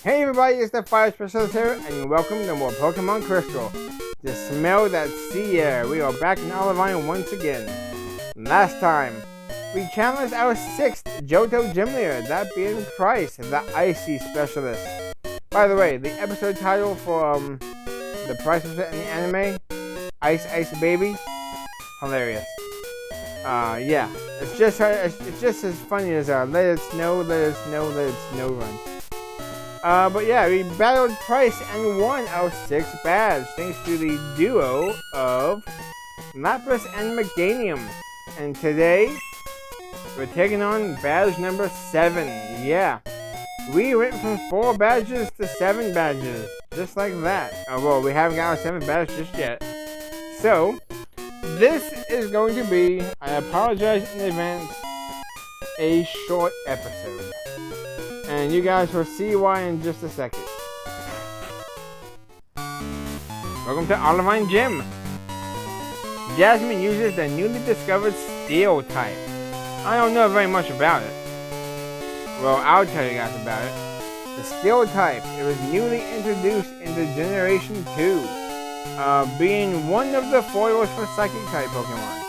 Hey everybody, it's the Fire Specialist here, and welcome to more Pokemon Crystal. Just smell that sea air. We are back in Olivine once again. Last time, we challenged our 6th Johto gym leader, that being Price, the Icy Specialist. By the way, the episode title for the Price was in the anime, Ice Ice Baby, hilarious. Yeah, it's just as funny as Let It Snow, Let It Snow, Let It Snow run. But yeah, we battled Price and won our 6th badge thanks to the duo of Lapras and Meganium. And today, we're taking on badge number 7. Yeah, we went from 4 badges to 7 badges, just like that. Well, we haven't got our 7th badge just yet. So, this is going to be, I apologize in advance, a short episode. And you guys will see why in just a second. Welcome to Olivine Gym. Jasmine uses the newly discovered Steel type. I don't know very much about it. Well, I'll tell you guys about it. The Steel type, it was newly introduced into Generation 2. Being one of the foils for Psychic type Pokemon.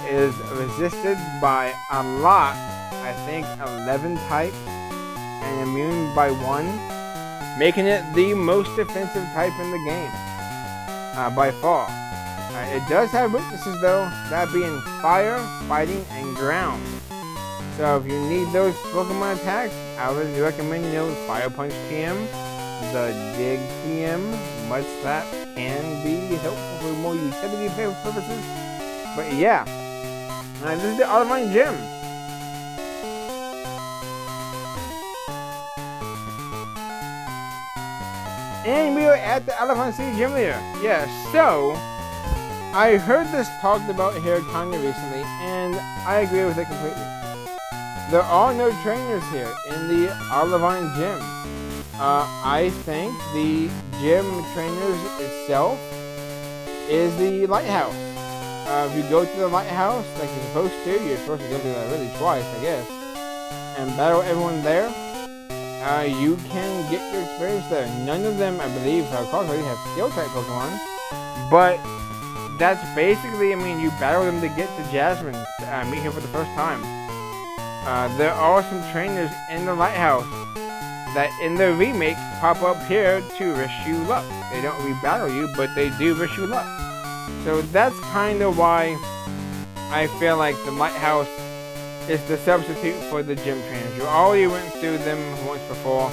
It is resisted by a lot, I think 11 types. And immune by 1, making it the most defensive type in the game, by far. It does have weaknesses though, that being fire, fighting, and ground. So if you need those Pokemon attacks, I would recommend, Fire Punch TM, the Dig TM, Mud Slap can be helpful for more utility purposes. But yeah, this is the Olivine Gym. And we are at the Olivine City Gym Leader. Yeah, so I heard this talked about here kind of recently, and I agree with it completely. There are no trainers here in the Olivine Gym. I think the gym trainers itself is the lighthouse. If you go to the lighthouse like you're supposed to go to that really twice, I guess, and battle everyone there. You can get your experience there. None of them, I believe, already have Steel-type Pokemon. But that's basically, you battle them to get to Jasmine, meet him for the first time. There are some trainers in the lighthouse that in the remake pop up here to wish you luck. They don't re-battle you, but they do wish you luck. So that's kind of why I feel like the lighthouse is the substitute for the gym trainers. You already went through them once before.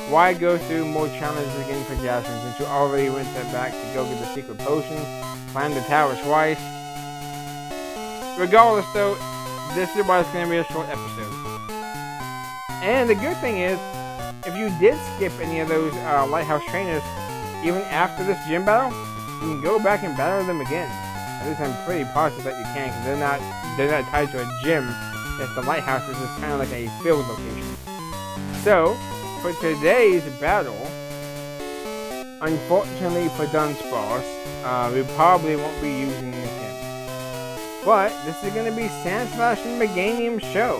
Why go through more challenges again for Jasmine since you already went back to go get the secret potion, climb the tower twice? Regardless though, this is why it's going to be a short episode. And the good thing is, if you did skip any of those lighthouse trainers, even after this gym battle, you can go back and battle them again. At least I'm pretty positive that you can, because they're not tied to a gym. If the lighthouse is just kind of like a field location. So, for today's battle, unfortunately for Dunsparce, we probably won't be using him. But this is going to be Sandslash and Meganium's show.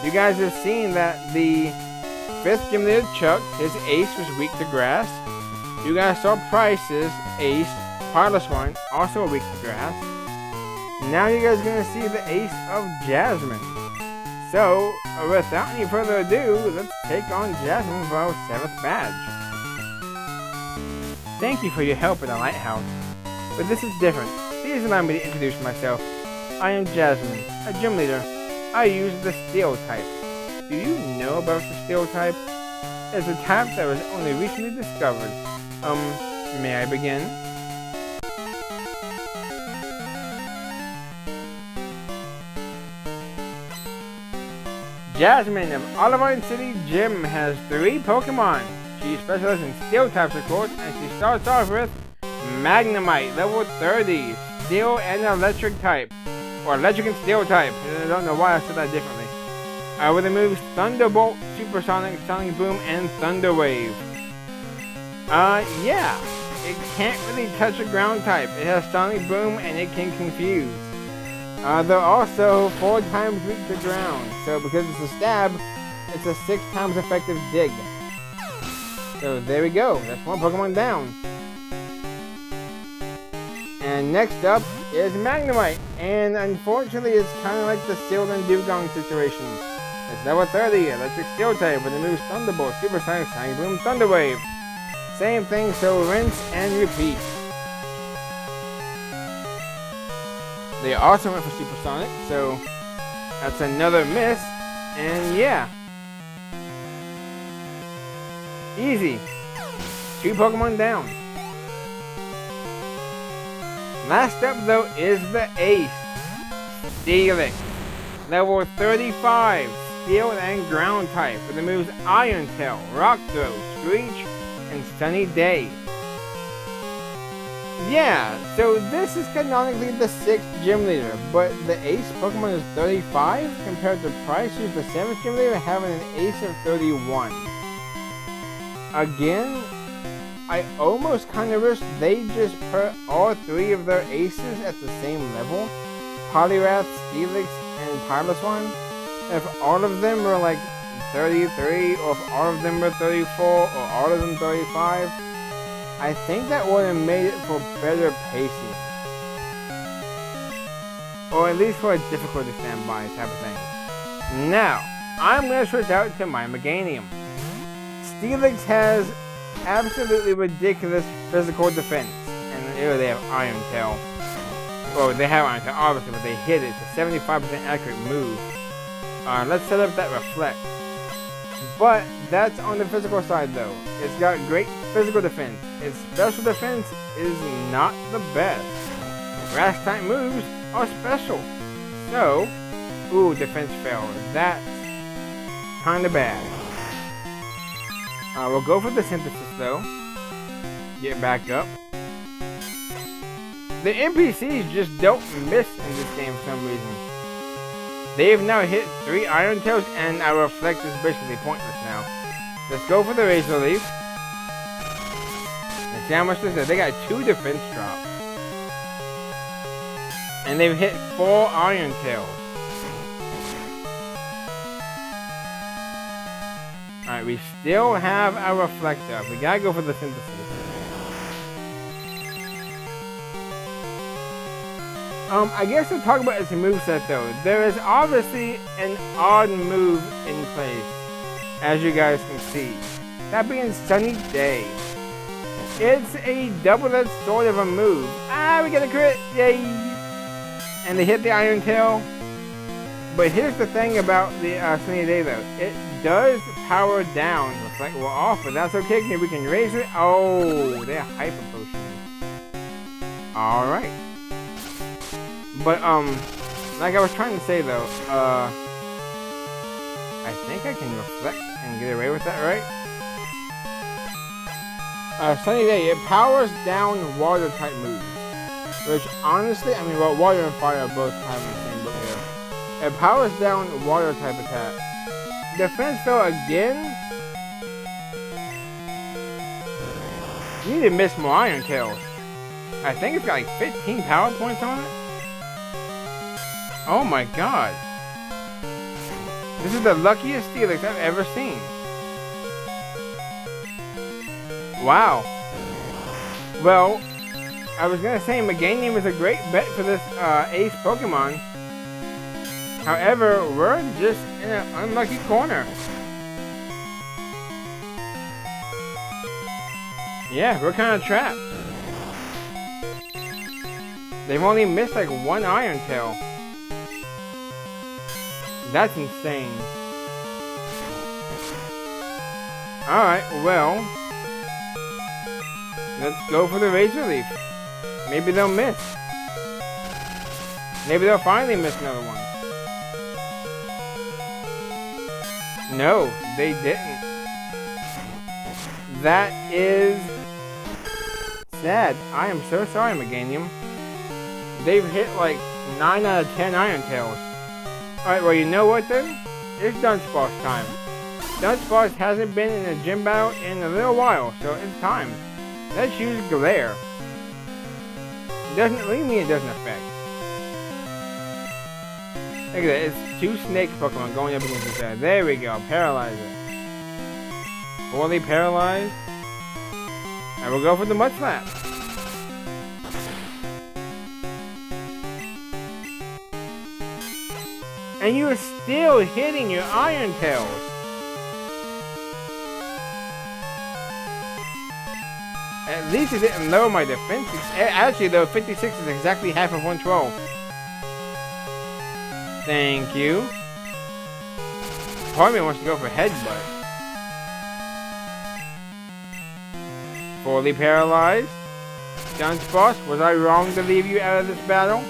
You guys have seen that the 5th gym leader Chuck, his ace was weak to grass. You guys saw Price's ace, Piloswine, also weak to grass. Now you guys are going to see the ace of Jasmine. So, without any further ado, let's take on Jasmine for our 7th badge. Thank you for your help at the lighthouse. But this is different. Please allow me to introduce myself. I am Jasmine, a gym leader. I use the Steel type. Do you know about the Steel type? It's a type that was only recently discovered. May I begin? Jasmine of Olivine City Gym has 3 Pokemon. She specializes in Steel types, of course, and she starts off with Magnemite, level 30, Steel and Electric type, or Electric and Steel type. I don't know why I said that differently. With the moves Thunderbolt, Supersonic, Sonic Boom, and Thunder Wave. Yeah, it can't really touch a ground type. It has Sonic Boom and it can confuse. They're also 4 times weak to ground, so because it's a stab, it's a 6 times effective dig. So there we go. That's one Pokemon down. And next up is Magnemite. And unfortunately, it's kind of like the Steel and Dugong situation. It's level 30, Electric Steel type, with the moves Thunderbolt, Supersonic, Sonic Boom, Thunder Wave. Same thing, so rinse and repeat. They also went for Supersonic, so that's another miss. And yeah. Easy. 2 Pokemon down. Last up though is the ace. Steelix. Level 35. Steel and Ground type with the moves Iron Tail, Rock Throw, Screech, and Sunny Day. Yeah, so this is canonically the 6th gym leader, but the ace Pokemon is 35 compared to Price, who's the 7th gym leader, having an ace of 31. Again, I almost kind of wish they just put all 3 of their aces at the same level. Poliwrath, Steelix, and Piloswine. If all of them were like 33, or if all of them were 34, or all of them 35, I think that would have made it for better pacing. Or at least for a difficulty standby type of thing. Now, I'm going to switch out to my Meganium. Steelix has absolutely ridiculous physical defense. And here they have Iron Tail. Well, they have Iron Tail, obviously, but they hit it. It's a 75% accurate move. Let's set up that Reflect. But that's on the physical side though. It's got great physical defense. Its special defense is not the best. Grass type moves are special. So, ooh, defense fail. That's kinda bad. We'll go for the Synthesis though. Get back up. The NPCs just don't miss in this game for some reason. They've now hit 3 Iron Tails, and our Reflect is basically pointless now. Let's go for the Razor Leaf. And see how much this is. They got 2 defense drops. And they've hit 4 Iron Tails. Alright, we still have our Reflect up. We gotta go for the Synthesis. I guess to talk about its moveset though, there is obviously an odd move in place, as you guys can see. That being Sunny Day. It's a double-edged sort of a move. Ah, we get a crit! Yay! And they hit the Iron Tail. But here's the thing about the Sunny Day though. It does power down. Reflect will off, but that's okay because we can raise it. Oh, they're Hyper Potion. Alright. But, like I was trying to say though, I think I can Reflect and get away with that, right? Sunny Day, it powers down water type moves. Which honestly, I mean, well, water and fire are both kind of in the same book here. It powers down water type attacks. Defense fail again? You need to miss more Iron Tails. I think it's got like 15 power points on it. Oh my god. This is the luckiest Steelix I've ever seen. Wow. Well, I was gonna say Meganium is a great bet for this ace Pokemon. However, we're just in an unlucky corner. Yeah, we're kind of trapped. They've only missed like 1 Iron Tail. That's insane. Alright, well. Let's go for the Razor Leaf. Maybe they'll miss. Maybe they'll finally miss another one. No, they didn't. That is sad. I am so sorry, Meganium. They've hit like 9 out of 10 Iron Tails. Alright, well, you know what then? It's Dunsparce time. Dunsparce hasn't been in a gym battle in a little while, so it's time. Let's use Glare. It doesn't really mean it doesn't affect. Look at that, it's 2 snake Pokemon going up against each other. There we go, paralyze it. Fully paralyzed. And we'll go for the mud slap. And you're still hitting your Iron Tails. At least it didn't lower my defense. Actually, though, 56 is exactly half of 112. Thank you. Part of me wants to go for headbutt. Fully paralyzed. Dunce Boss, was I wrong to leave you out of this battle?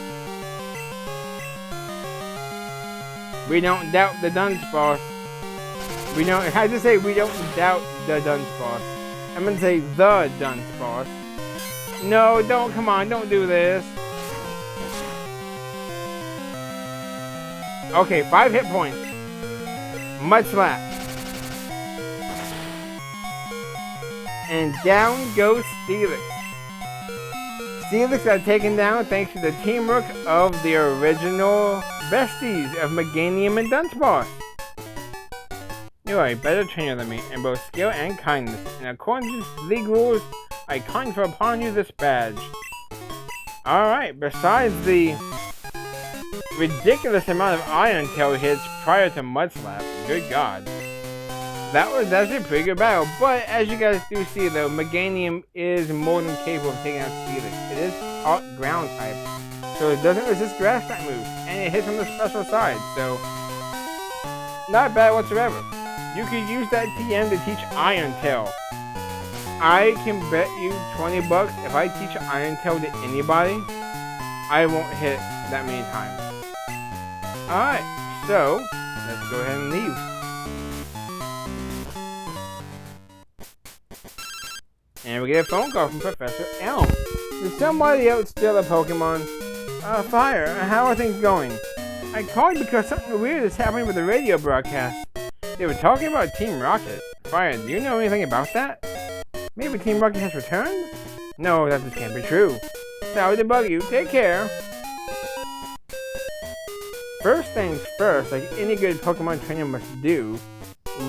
We don't doubt the Dunce Boss. We don't, I just say we don't doubt the Dunce Boss. I'm gonna say the Dunce Boss. No, don't, come on, don't do this. Okay, 5 hit points. Mud Slap. And down goes Steelix. Steelix got taken down thanks to the teamwork of the original besties of Meganium and Dunce Boss. You are a better trainer than me in both skill and kindness, and according to league rules, I confer upon you this badge. Alright, besides the ridiculous amount of Iron Tail hits prior to Mud Slap, good god. That was actually a pretty good battle, but as you guys do see though, Meganium is more than capable of taking out Steelix. It is hot ground type, so it doesn't resist grass type moves, and it hits on the special side, so not bad whatsoever. You could use that TM to teach Iron Tail. I can bet you 20 bucks if I teach Iron Tail to anybody, I won't hit that many times. Alright, so let's go ahead and leave. And we get a phone call from Professor Elm. Did somebody else steal a Pokemon? Fire, how are things going? I called because something weird is happening with the radio broadcast. They were talking about Team Rocket. Fire, do you know anything about that? Maybe Team Rocket has returned? No, that just can't be true. Sorry to bug you. Take care. First things first, like any good Pokemon trainer must do,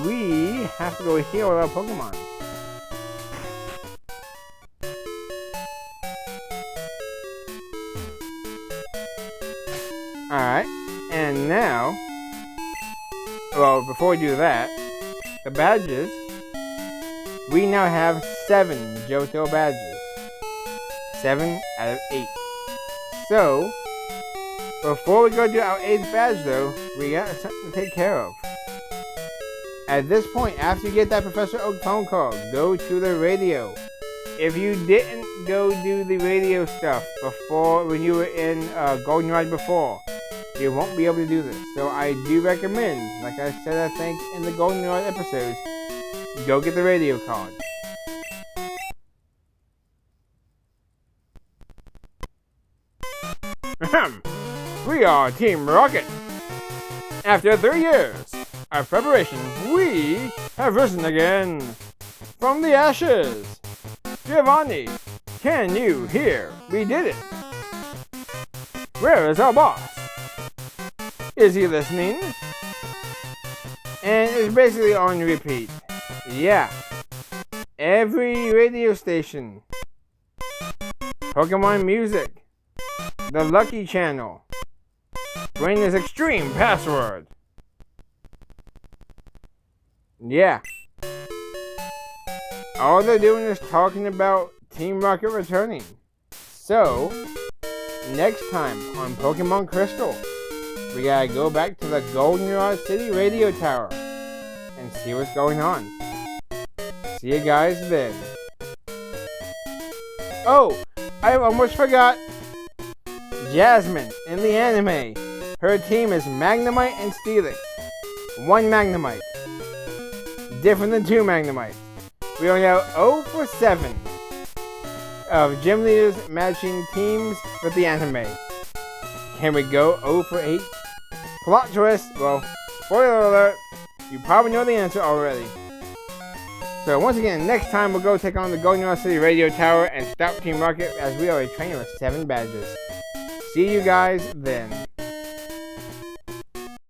we have to go heal our Pokemon. Alright, and now, well, before we do that, the badges, we now have 7 Johto badges. 7 out of 8. So, before we go do our 8th badge though, we got something to take care of. At this point, after you get that Professor Oak phone call, go to the radio. If you didn't go do the radio stuff before, when you were in Goldenrod before, you won't be able to do this. So I do recommend, like I said I think in the Goldenrod episodes, go get the radio card. We are Team Rocket. After 3 years of preparation, we have risen again from the ashes. Giovanni, can you hear? We did it. Where is our boss? Is he listening? And it's basically on repeat. Yeah. Every radio station. Pokemon Music. The Lucky Channel. Bring this extreme password. Yeah. All they're doing is talking about Team Rocket returning. So, next time on Pokemon Crystal, we gotta go back to the Goldenrod City radio tower and see what's going on. See you guys then. Oh, I almost forgot. Jasmine in the anime. Her team is Magnemite and Steelix. 1 Magnemite. Different than 2 Magnemites. We are now 0 for 7 of gym leaders matching teams with the anime. Can we go 0 for 8? Plot twist. Well, spoiler alert. You probably know the answer already. So once again, next time we'll go take on the Goldenrod City Radio Tower and stop Team Rocket as we are a trainer with 7 badges. See you guys then.